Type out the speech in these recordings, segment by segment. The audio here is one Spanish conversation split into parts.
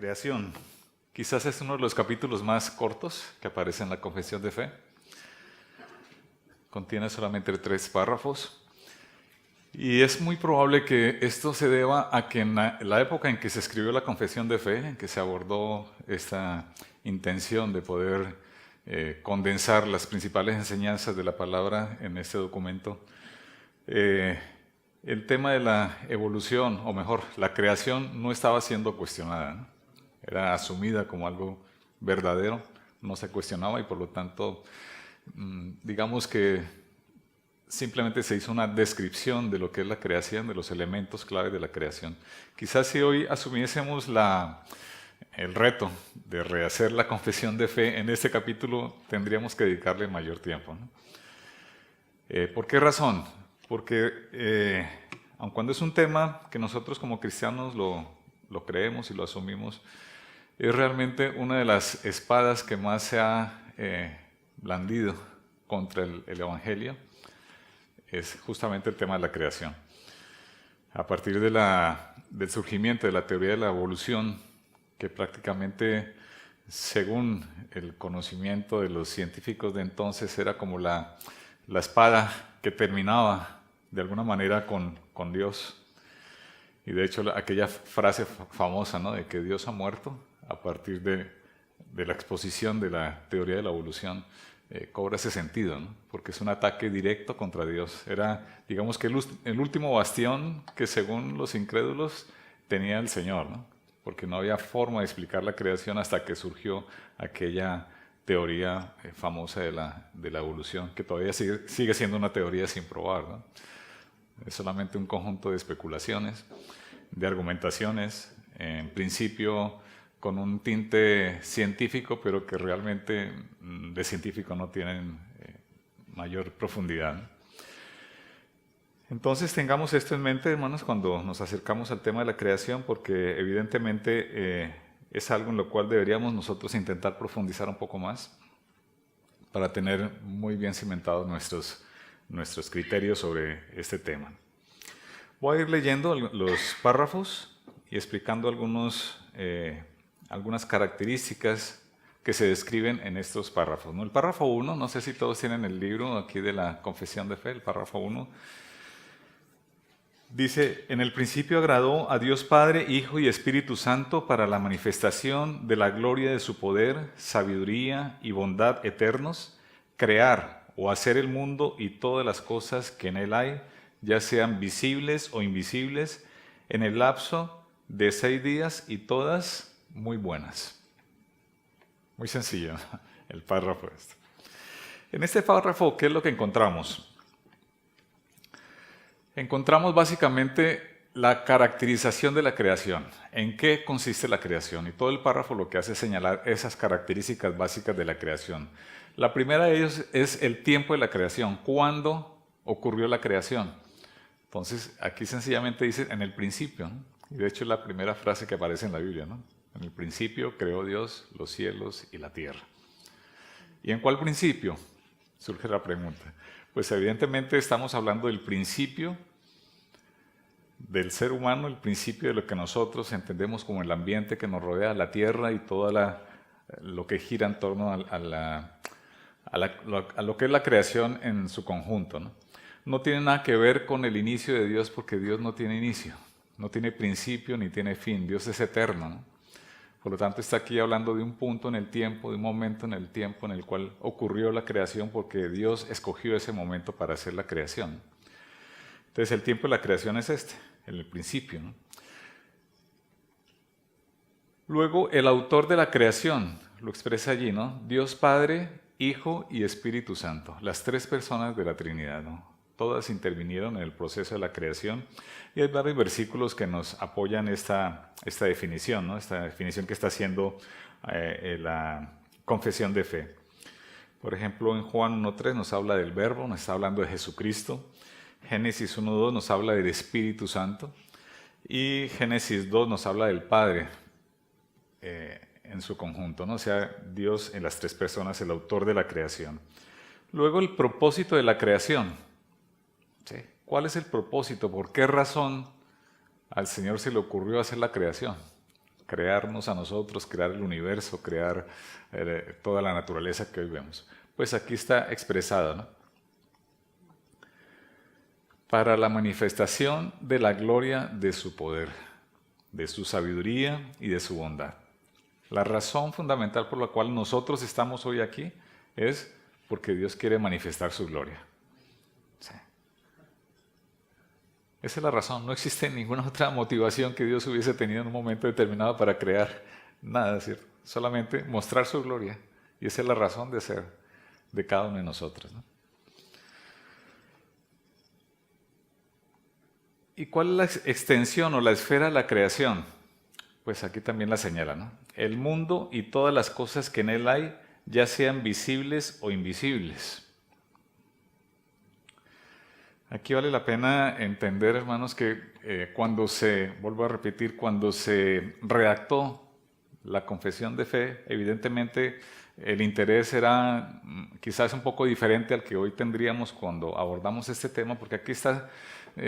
creación. Quizás es uno de los capítulos más cortos que aparece en la Confesión de Fe. Contiene solamente 3 párrafos. Y es muy probable que esto se deba a que en la época en que se escribió la Confesión de Fe, en que se abordó esta intención de poder condensar las principales enseñanzas de la palabra en este documento, el tema de la evolución, o mejor, la creación no estaba siendo cuestionada, ¿no? Era asumida como algo verdadero, no se cuestionaba y por lo tanto, digamos que simplemente se hizo una descripción de lo que es la creación, de los elementos clave de la creación. Quizás si hoy asumiésemos el reto de rehacer la confesión de fe en este capítulo, tendríamos que dedicarle mayor tiempo, ¿no? ¿Por qué razón? Porque aun cuando es un tema que nosotros como cristianos lo creemos y lo asumimos, es realmente una de las espadas que más se ha blandido contra el Evangelio, es justamente el tema de la creación. A partir del surgimiento de la teoría de la evolución, que prácticamente, según el conocimiento de los científicos de entonces, era como la espada que terminaba de alguna manera con Dios. Y de hecho aquella frase famosa, ¿no?, de que Dios ha muerto, a partir de la exposición de la teoría de la evolución, cobra ese sentido, ¿no? Porque es un ataque directo contra Dios. Era, digamos que el último bastión que según los incrédulos tenía el Señor, ¿no? Porque no había forma de explicar la creación hasta que surgió aquella teoría famosa de la evolución, que todavía sigue siendo una teoría sin probar, ¿no? Es solamente un conjunto de especulaciones, de argumentaciones, en principio con un tinte científico, pero que realmente de científico no tienen mayor profundidad. Entonces tengamos esto en mente, hermanos, cuando nos acercamos al tema de la creación, porque evidentemente es algo en lo cual deberíamos nosotros intentar profundizar un poco más para tener muy bien cimentados nuestros criterios sobre este tema. Voy a ir leyendo los párrafos y explicando algunas características que se describen en estos párrafos, ¿no? El párrafo 1, no sé si todos tienen el libro aquí de la Confesión de Fe, el párrafo 1, dice: en el principio agradó a Dios Padre, Hijo y Espíritu Santo para la manifestación de la gloria de su poder, sabiduría y bondad eternos, crear o hacer el mundo y todas las cosas que en él hay, ya sean visibles o invisibles, en el lapso de 6 días y todas muy buenas. Muy sencillo el párrafo este. En este párrafo, ¿qué es lo que encontramos? Encontramos básicamente la caracterización de la creación. ¿En qué consiste la creación? Y todo el párrafo lo que hace es señalar esas características básicas de la creación. La primera de ellos es el tiempo de la creación. ¿Cuándo ocurrió la creación? Entonces, aquí sencillamente dice en el principio, ¿no? Y de hecho es la primera frase que aparece en la Biblia, ¿no? En el principio creó Dios los cielos y la tierra. ¿Y en cuál principio? Surge la pregunta. Pues evidentemente estamos hablando del principio del ser humano, el principio de lo que nosotros entendemos como el ambiente que nos rodea, la tierra y todo lo que gira en torno a lo que es la creación en su conjunto, ¿no? No tiene nada que ver con el inicio de Dios, porque Dios no tiene inicio, no tiene principio ni tiene fin. Dios es eterno, ¿no? Por lo tanto, está aquí hablando de un punto en el tiempo, de un momento en el tiempo en el cual ocurrió la creación, porque Dios escogió ese momento para hacer la creación. Entonces, el tiempo de la creación es en el principio, ¿no? Luego, el autor de la creación lo expresa allí, ¿no? Dios Padre, Hijo y Espíritu Santo, las 3 personas de la Trinidad, ¿no? Todas intervinieron en el proceso de la creación, y hay varios versículos que nos apoyan esta definición, ¿no? Esta definición que está haciendo la confesión de fe. Por ejemplo, en Juan 1.3 nos habla del Verbo, nos está hablando de Jesucristo. Génesis 1.2 nos habla del Espíritu Santo, y Génesis 2 nos habla del Padre en su conjunto, ¿no? O sea, Dios en las 3 personas, el autor de la creación. Luego, el propósito de la creación. ¿Sí? ¿Cuál es el propósito? ¿Por qué razón al Señor se le ocurrió hacer la creación? crearnos a nosotros, crear el universo, crear toda la naturaleza que hoy vemos. Pues aquí está expresada, ¿no? Para la manifestación de la gloria de su poder, de su sabiduría y de su bondad. La razón fundamental por la cual nosotros estamos hoy aquí es porque Dios quiere manifestar su gloria. Sí. Esa es la razón. No existe ninguna otra motivación que Dios hubiese tenido en un momento determinado para crear nada, ¿cierto? Solamente mostrar su gloria. Y esa es la razón de ser de cada uno de nosotros, ¿no? ¿Y cuál es la extensión o la esfera de la creación? Pues aquí también la señala, ¿no? El mundo y todas las cosas que en él hay, ya sean visibles o invisibles. Aquí vale la pena entender, hermanos, que vuelvo a repetir, cuando se redactó la confesión de fe, evidentemente el interés era quizás un poco diferente al que hoy tendríamos cuando abordamos este tema, porque aquí está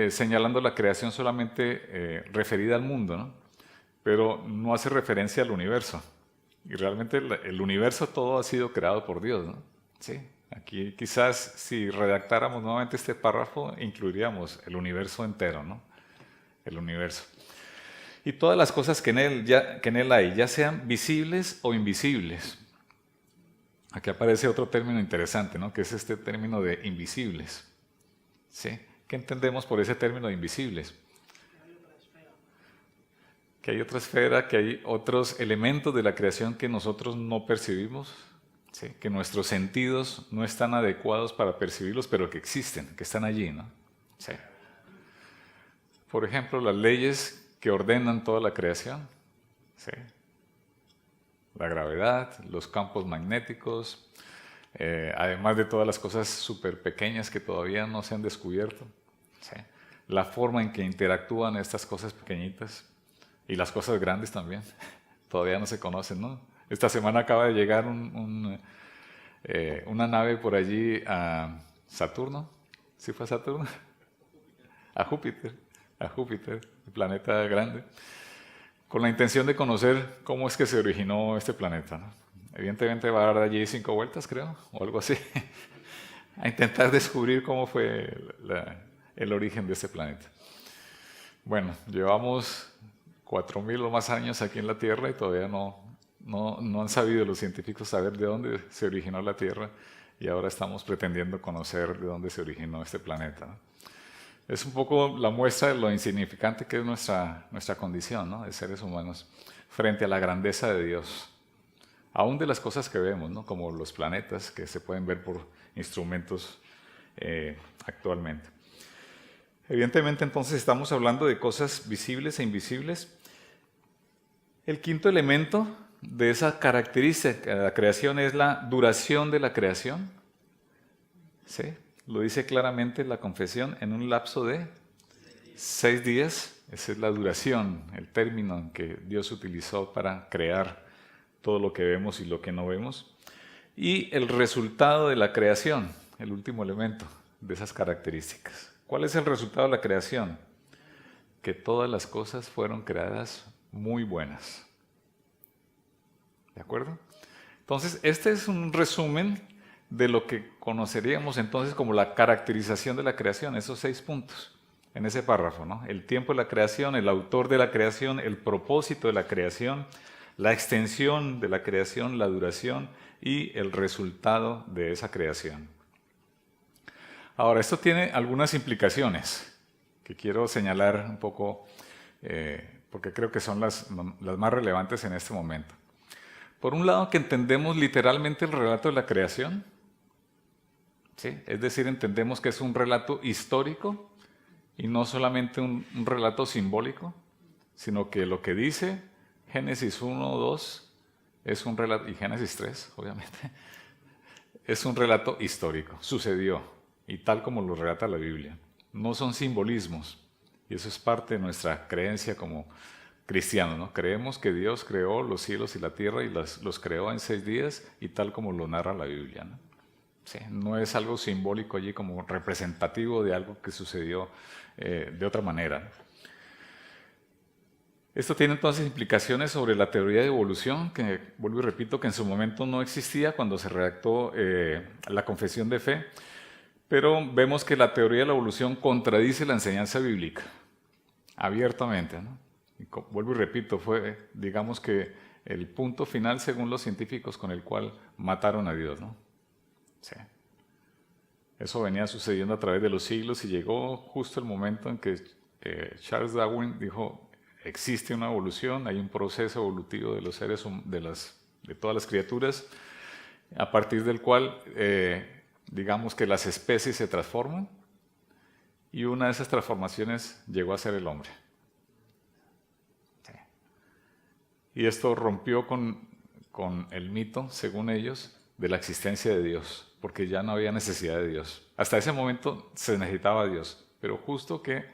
señalando la creación solamente referida al mundo, ¿no? Pero no hace referencia al universo. Y realmente el universo todo ha sido creado por Dios, ¿no? Sí. Aquí quizás si redactáramos nuevamente este párrafo, incluiríamos el universo entero, ¿no? El universo. Y todas las cosas que en él hay, ya sean visibles o invisibles. Aquí aparece otro término interesante, ¿no? Que es este término de invisibles. ¿Sí? ¿Qué entendemos por ese término de invisibles? Que hay otra esfera, que hay otros elementos de la creación que nosotros no percibimos, ¿sí? Que nuestros sentidos no están adecuados para percibirlos, pero que existen, que están allí, ¿no? Sí. Por ejemplo, las leyes que ordenan toda la creación, ¿sí? La gravedad, los campos magnéticos, además de todas las cosas súper pequeñas que todavía no se han descubierto, ¿sí? La forma en que interactúan estas cosas pequeñitas y las cosas grandes también, todavía no se conocen, ¿no? Esta semana acaba de llegar una nave por allí a Saturno, ¿sí fue a Saturno? A Júpiter, el planeta grande, con la intención de conocer cómo es que se originó este planeta, ¿no? Evidentemente va a dar allí 5 vueltas, creo, o algo así, a intentar descubrir cómo fue el origen de este planeta. Bueno, llevamos 4.000 o más años aquí en la Tierra y todavía no han sabido los científicos saber de dónde se originó la Tierra y ahora estamos pretendiendo conocer de dónde se originó este planeta, ¿no? Es un poco la muestra de lo insignificante que es nuestra condición, ¿no? De seres humanos frente a la grandeza de Dios. Aún de las cosas que vemos, ¿no? Como los planetas que se pueden ver por instrumentos actualmente. Evidentemente, entonces, estamos hablando de cosas visibles e invisibles. El quinto elemento de esa característica de la creación es la duración de la creación. ¿Sí? Lo dice claramente la confesión, en un lapso de 6 días. Esa es la duración, el término en que Dios utilizó para crear todo lo que vemos y lo que no vemos. Y el resultado de la creación, el último elemento de esas características. ¿Cuál es el resultado de la creación? Que todas las cosas fueron creadas muy buenas. ¿De acuerdo? Entonces, este es un resumen de lo que conoceríamos entonces como la caracterización de la creación, esos 6 puntos en ese párrafo, ¿no? El tiempo de la creación, el autor de la creación, el propósito de la creación, la extensión de la creación, la duración y el resultado de esa creación. Ahora, esto tiene algunas implicaciones que quiero señalar un poco porque creo que son las más relevantes en este momento. Por un lado, que entendemos literalmente el relato de la creación, ¿sí? Es decir, entendemos que es un relato histórico y no solamente un relato simbólico, sino que lo que dice Génesis 1, 2 es un relato, y Génesis 3, obviamente, es un relato histórico, sucedió, y tal como lo relata la Biblia. No son simbolismos, y eso es parte de nuestra creencia como cristianos, ¿no? Creemos que Dios creó los cielos y la tierra y los creó en 6 días, y tal como lo narra la Biblia, ¿no? Sí, no es algo simbólico allí como representativo de algo que sucedió de otra manera. Esto tiene entonces implicaciones sobre la teoría de evolución, que vuelvo y repito que en su momento no existía cuando se redactó la Confesión de Fe, pero vemos que la teoría de la evolución contradice la enseñanza bíblica abiertamente, ¿no? Y vuelvo y repito, fue, digamos que, el punto final según los científicos con el cual mataron a Dios, ¿no? Sí. Eso venía sucediendo a través de los siglos y llegó justo el momento en que Charles Darwin dijo: existe una evolución, hay un proceso evolutivo de los seres, de todas las criaturas, a partir del cual, digamos que las especies se transforman, y una de esas transformaciones llegó a ser el hombre. Sí. Y esto rompió con el mito, según ellos, de la existencia de Dios, porque ya no había necesidad de Dios. Hasta ese momento se necesitaba Dios, pero justo que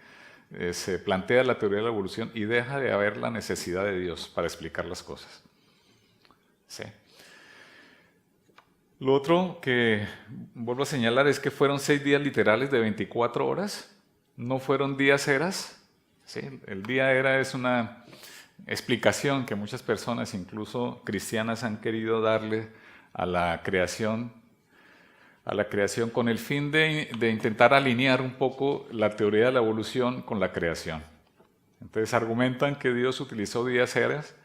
se plantea la teoría de la evolución y deja de haber la necesidad de Dios para explicar las cosas. Sí. Lo otro que vuelvo a señalar es que fueron 6 días literales de 24 horas, no fueron días eras. ¿Sí? El día era es una explicación que muchas personas, incluso cristianas, han querido darle a la creación con el fin de intentar alinear un poco la teoría de la evolución con la creación. Entonces argumentan que Dios utilizó días eras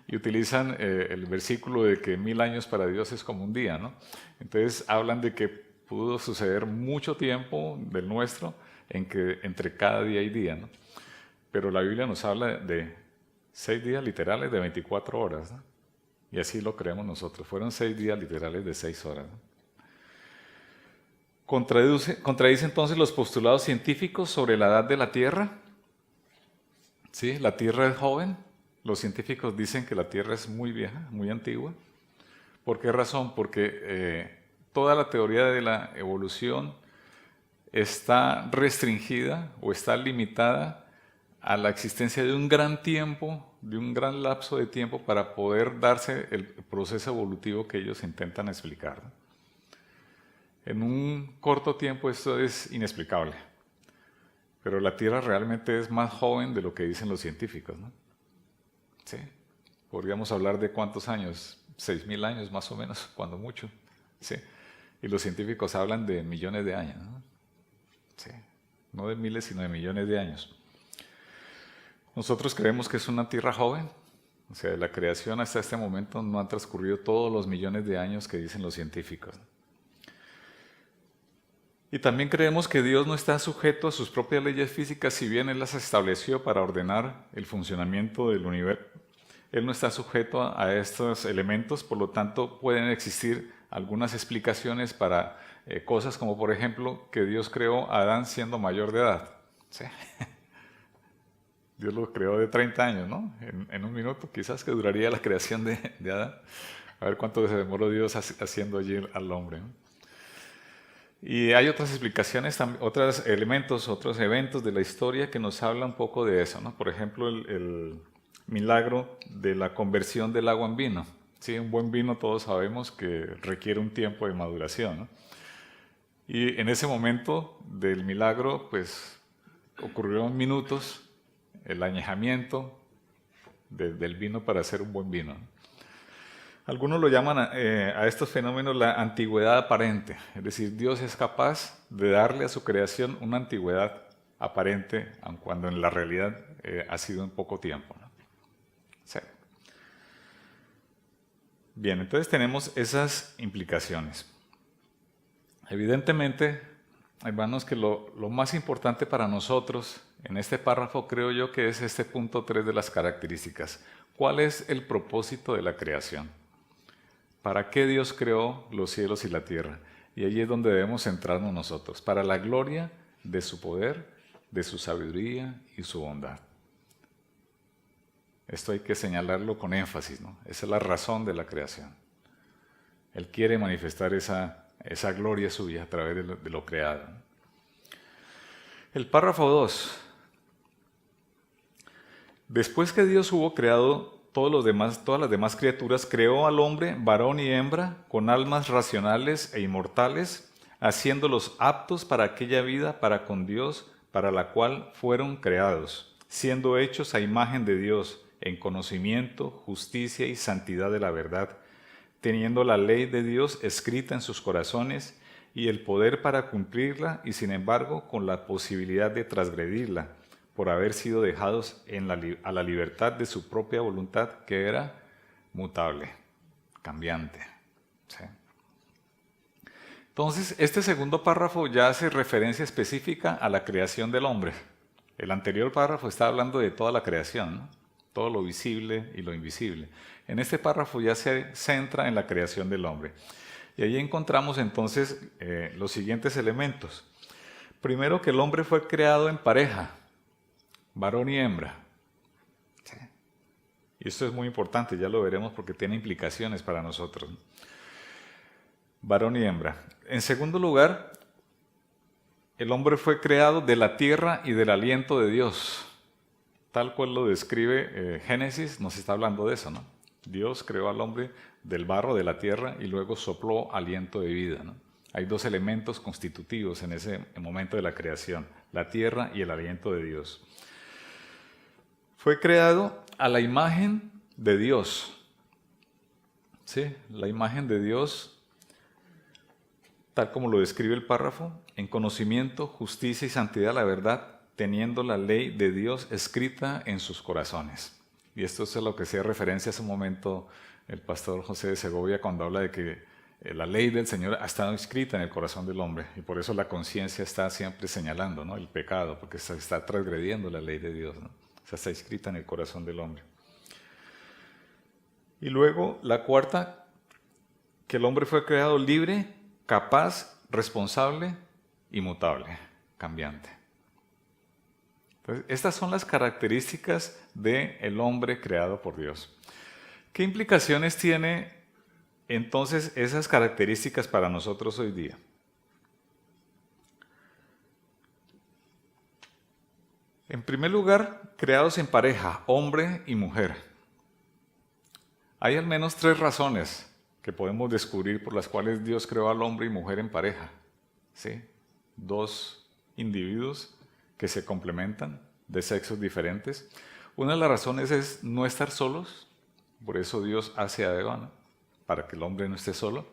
y utilizan el versículo de que 1000 años para Dios es como un día, ¿no? Entonces hablan de que pudo suceder mucho tiempo del nuestro entre cada día y día, ¿no? Pero la Biblia nos habla de 6 días literales de 24 horas, ¿no? Y así lo creemos nosotros. Fueron 6 días literales de 6 horas, ¿no? Contradice entonces los postulados científicos sobre la edad de la Tierra. ¿Sí? La Tierra es joven. Los científicos dicen que la Tierra es muy vieja, muy antigua. ¿Por qué razón? Porque toda la teoría de la evolución está restringida o está limitada a la existencia de un gran tiempo, de un gran lapso de tiempo para poder darse el proceso evolutivo que ellos intentan explicar, ¿no? En un corto tiempo esto es inexplicable, pero la Tierra realmente es más joven de lo que dicen los científicos, ¿no? ¿Sí? Podríamos hablar de cuántos años, 6000 años más o menos, cuando mucho, ¿sí? Y los científicos hablan de millones de años, ¿no? Sí. No de miles, sino de millones de años. Nosotros creemos que es una Tierra joven, o sea, de la creación hasta este momento no han transcurrido todos los millones de años que dicen los científicos, ¿no? Y también creemos que Dios no está sujeto a sus propias leyes físicas, si bien Él las estableció para ordenar el funcionamiento del universo. Él no está sujeto a estos elementos, por lo tanto pueden existir algunas explicaciones para cosas como, por ejemplo, que Dios creó a Adán siendo mayor de edad. ¿Sí? Dios lo creó de 30 años, ¿no? En un minuto quizás que duraría la creación de Adán. A ver cuánto se demoró Dios haciendo allí al hombre, ¿no? Y hay otras explicaciones, otros elementos, otros eventos de la historia que nos hablan un poco de eso, ¿no? Por ejemplo, el milagro de la conversión del agua en vino. Sí, un buen vino todos sabemos que requiere un tiempo de maduración, ¿no? Y en ese momento del milagro, pues ocurrió en minutos el añejamiento del vino para hacer un buen vino, ¿no? Algunos lo llaman a estos fenómenos la antigüedad aparente, es decir, Dios es capaz de darle a su creación una antigüedad aparente, aun cuando en la realidad ha sido en poco tiempo, ¿no? Sí. Bien, entonces tenemos esas implicaciones. Evidentemente, hermanos, que lo más importante para nosotros en este párrafo creo yo que es este punto 3 de las características. ¿Cuál es el propósito de la creación? ¿Para qué Dios creó los cielos y la tierra? Y allí es donde debemos centrarnos nosotros, para la gloria de su poder, de su sabiduría y su bondad. Esto hay que señalarlo con énfasis, ¿no? Esa es la razón de la creación. Él quiere manifestar esa gloria suya a través de lo creado. El párrafo 2. Después que Dios hubo creado todas las demás criaturas, creó al hombre, varón y hembra, con almas racionales e inmortales, haciéndolos aptos para aquella vida para con Dios, para la cual fueron creados, siendo hechos a imagen de Dios, en conocimiento, justicia y santidad de la verdad, teniendo la ley de Dios escrita en sus corazones y el poder para cumplirla, y sin embargo con la posibilidad de transgredirla, por haber sido dejados a la libertad de su propia voluntad, que era mutable, cambiante. ¿Sí? Entonces, este segundo párrafo ya hace referencia específica a la creación del hombre. El anterior párrafo está hablando de toda la creación, ¿no? Todo lo visible y lo invisible. En este párrafo ya se centra en la creación del hombre. Y ahí encontramos entonces los siguientes elementos. Primero, que el hombre fue creado en pareja, varón y hembra. ¿Sí? Y esto es muy importante, ya lo veremos porque tiene implicaciones para nosotros, ¿no? Varón y hembra. En segundo lugar, el hombre fue creado de la tierra y del aliento de Dios. Tal cual lo describe Génesis, nos está hablando de eso, ¿no? Dios creó al hombre del barro de la tierra y luego sopló aliento de vida, ¿no? Hay dos elementos constitutivos en ese momento de la creación, la tierra y el aliento de Dios. Fue creado a la imagen de Dios. ¿Sí? La imagen de Dios, tal como lo describe el párrafo, en conocimiento, justicia y santidad de la verdad, teniendo la ley de Dios escrita en sus corazones. Y esto es a lo que hacía referencia hace un momento el pastor José de Segovia cuando habla de que la ley del Señor ha estado escrita en el corazón del hombre, y por eso la conciencia está siempre señalando, ¿no?, el pecado, porque se está transgrediendo la ley de Dios, ¿no? O sea, está escrita en el corazón del hombre. Y luego la cuarta, que el hombre fue creado libre, capaz, responsable y mutable, cambiante. Entonces, estas son las características del hombre creado por Dios. ¿Qué implicaciones tiene entonces esas características para nosotros hoy día? En primer lugar, creados en pareja, hombre y mujer. Hay al menos 3 razones que podemos descubrir por las cuales Dios creó al hombre y mujer en pareja. ¿Sí? 2 individuos que se complementan, de sexos diferentes. Una de las razones es no estar solos, por eso Dios hace a Eva, ¿no?, para que el hombre no esté solo.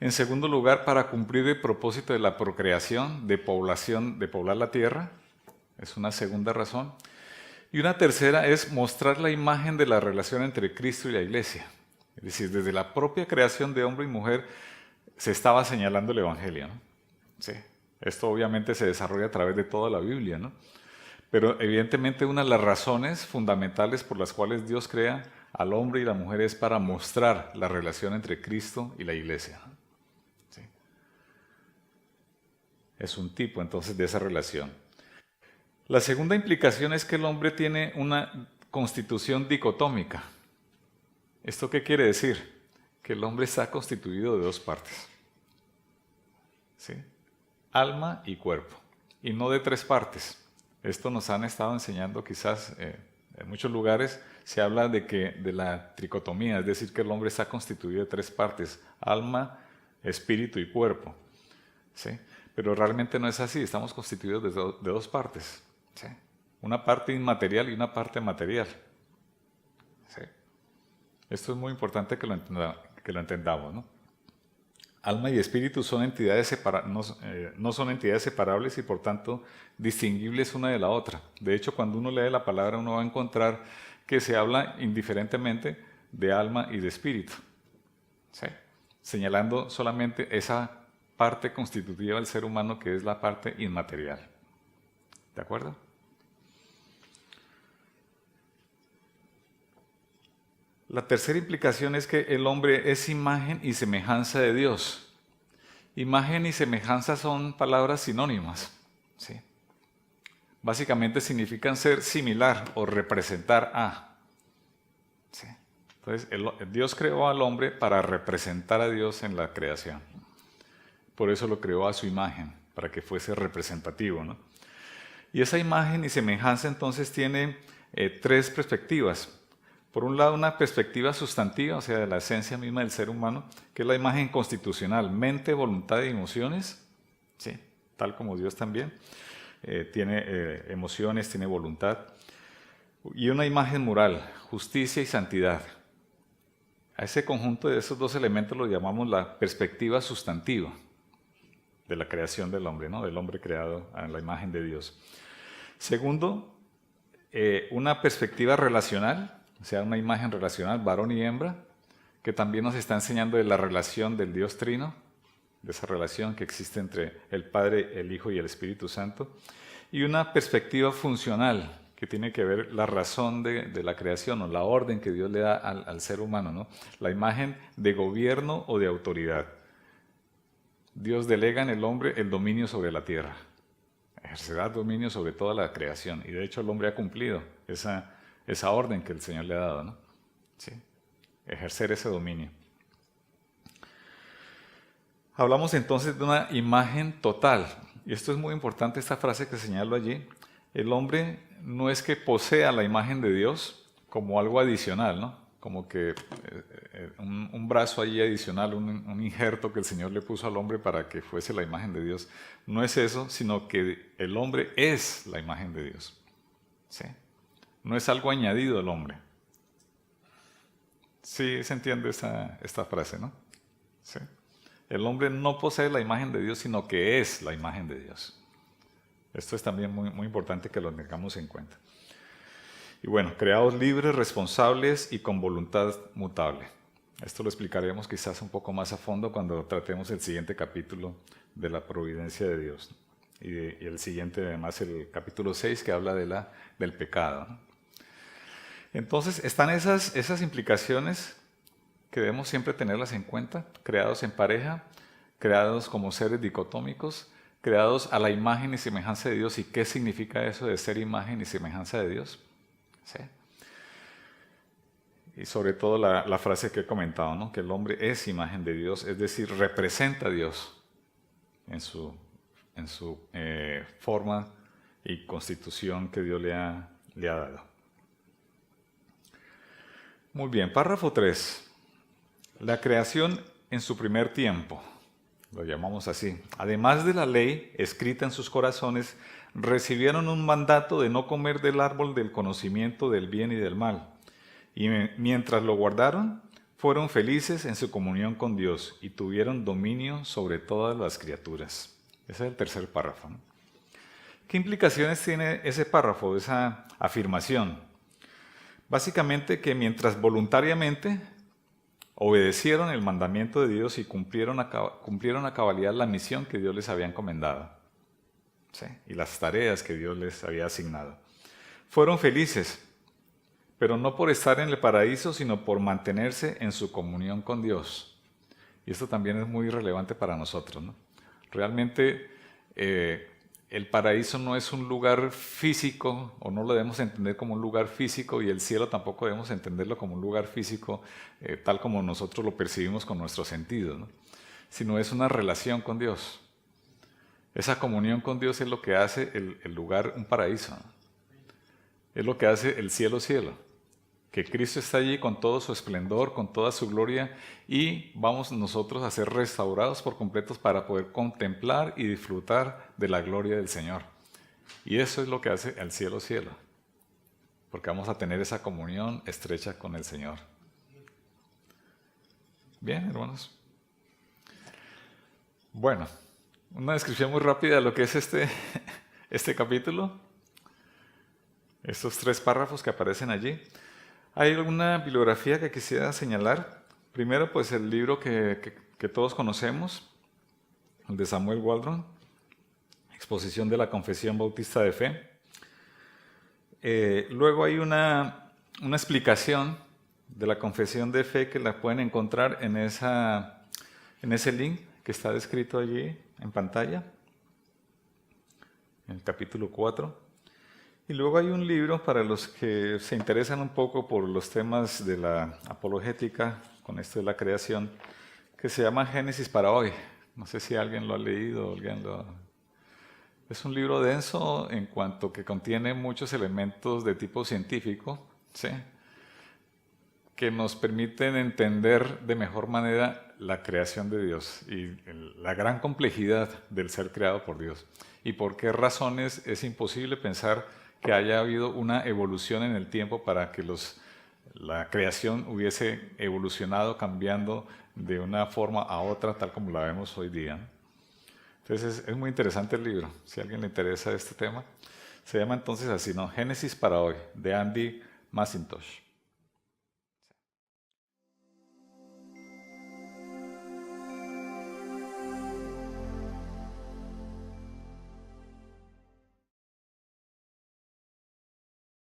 En segundo lugar, para cumplir el propósito de la procreación, de población, de poblar la tierra, es una segunda razón. Y una tercera es mostrar la imagen de la relación entre Cristo y la Iglesia. Es decir, desde la propia creación de hombre y mujer se estaba señalando el Evangelio, ¿no? Sí. Esto obviamente se desarrolla a través de toda la Biblia, ¿no? Pero evidentemente una de las razones fundamentales por las cuales Dios crea al hombre y la mujer es para mostrar la relación entre Cristo y la Iglesia. ¿Sí? Es un tipo entonces de esa relación. La segunda implicación es que el hombre tiene una constitución dicotómica. ¿Esto qué quiere decir? Que el hombre está constituido de 2 partes. ¿Sí? Alma y cuerpo, y no de 3 partes. Esto nos han estado enseñando quizás en muchos lugares. Se habla de la tricotomía, es decir, que el hombre está constituido de 3 partes, alma, espíritu y cuerpo. ¿Sí? Pero realmente no es así, estamos constituidos de 2 partes. ¿Sí? Una parte inmaterial y una parte material. ¿Sí? Esto es muy importante que lo entendamos, ¿no? Alma y espíritu son entidades no son entidades separables y por tanto distinguibles una de la otra. De hecho, cuando uno lee la palabra, uno va a encontrar que se habla indiferentemente de alma y de espíritu, ¿sí?, señalando solamente esa parte constitutiva del ser humano que es la parte inmaterial. ¿De acuerdo? La tercera implicación es que el hombre es imagen y semejanza de Dios. Imagen y semejanza son palabras sinónimas, ¿sí? Básicamente significan ser similar o representar a. ¿Sí? Entonces, Dios creó al hombre para representar a Dios en la creación. Por eso lo creó a su imagen, para que fuese representativo, ¿no? Y esa imagen y semejanza entonces tiene 3 perspectivas. Por un lado, una perspectiva sustantiva, o sea, de la esencia misma del ser humano, que es la imagen constitucional, mente, voluntad y emociones, ¿sí?, tal como Dios también tiene emociones, tiene voluntad. y una imagen mural, justicia y santidad. A ese conjunto de esos dos elementos lo llamamos la perspectiva sustantiva de la creación del hombre, ¿no? Del hombre creado a la imagen de Dios. Segundo, una perspectiva relacional, o sea, una imagen relacional, varón y hembra, que también nos está enseñando de la relación del Dios Trino, de esa relación que existe entre el Padre, el Hijo y el Espíritu Santo. Y una perspectiva funcional, que tiene que ver la razón de la creación o la orden que Dios le da al ser humano, ¿no? La imagen de gobierno o de autoridad. Dios delega en el hombre el dominio sobre la tierra. Ejercerá dominio sobre toda la creación. Y de hecho el hombre ha cumplido esa orden que el Señor le ha dado, ¿no? ¿Sí? Ejercer ese dominio. Hablamos entonces de una imagen total. Y esto es muy importante, esta frase que señalo allí. El hombre no es que posea la imagen de Dios como algo adicional, ¿no? Como que un brazo ahí adicional, un injerto que el Señor le puso al hombre para que fuese la imagen de Dios. No es eso, sino que el hombre es la imagen de Dios. ¿Sí? No es algo añadido al hombre. Sí, se entiende esta frase, ¿no? Sí. El hombre no posee la imagen de Dios, sino que es la imagen de Dios. Esto es también muy, muy importante que lo tengamos en cuenta. Y bueno, creados libres, responsables y con voluntad mutable. Esto lo explicaremos quizás un poco más a fondo cuando tratemos el siguiente capítulo de la providencia de Dios. Y el siguiente, además, el capítulo 6, que habla del pecado, ¿no? Entonces, están esas implicaciones que debemos siempre tenerlas en cuenta, creados en pareja, creados como seres dicotómicos, creados a la imagen y semejanza de Dios. ¿Y qué significa eso de ser imagen y semejanza de Dios? ¿Sí? Y sobre todo la frase que he comentado, ¿no? Que el hombre es imagen de Dios, es decir, representa a Dios en su forma y constitución que Dios le ha dado. Muy bien, párrafo 3. La creación en su primer tiempo, lo llamamos así. Además de la ley escrita en sus corazones, recibieron un mandato de no comer del árbol del conocimiento del bien y del mal. Y mientras lo guardaron, fueron felices en su comunión con Dios y tuvieron dominio sobre todas las criaturas. Ese es el tercer párrafo, ¿no? ¿Qué implicaciones tiene ese párrafo, esa afirmación? Básicamente que mientras voluntariamente obedecieron el mandamiento de Dios y cumplieron a cabalidad la misión que Dios les había encomendado, ¿sí? Y las tareas que Dios les había asignado. Fueron felices, pero no por estar en el paraíso, sino por mantenerse en su comunión con Dios. Y esto también es muy relevante para nosotros, ¿no? Realmente el paraíso no es un lugar físico, o no lo debemos entender como un lugar físico, y el cielo tampoco debemos entenderlo como un lugar físico, tal como nosotros lo percibimos con nuestros sentidos, ¿no? Sino es una relación con Dios. Esa comunión con Dios es lo que hace el lugar un paraíso, ¿no? Es lo que hace el cielo, que Cristo está allí con todo su esplendor, con toda su gloria, y vamos nosotros a ser restaurados por completos para poder contemplar y disfrutar de la gloria del Señor. Y eso es lo que hace el cielo, porque vamos a tener esa comunión estrecha con el Señor. Bien, hermanos. Bueno, una descripción muy rápida de lo que es este capítulo. Estos 3 párrafos que aparecen allí. Hay alguna bibliografía que quisiera señalar. Primero, pues el libro que todos conocemos, el de Samuel Waldron, Exposición de la Confesión Bautista de Fe. Luego hay una explicación de la Confesión de Fe que la pueden encontrar en ese link que está descrito allí en pantalla, en el capítulo 4. Y luego hay un libro para los que se interesan un poco por los temas de la apologética, con esto de la creación, que se llama Génesis para hoy. No sé si alguien lo ha leído. Es un libro denso en cuanto que contiene muchos elementos de tipo científico, ¿sí?, que nos permiten entender de mejor manera la creación de Dios y la gran complejidad del ser creado por Dios. Y por qué razones es imposible pensar que haya habido una evolución en el tiempo para que la creación hubiese evolucionado, cambiando de una forma a otra, tal como la vemos hoy día. Entonces es muy interesante el libro, si a alguien le interesa este tema. Se llama entonces así, ¿no? Génesis para hoy, de Andy Macintosh.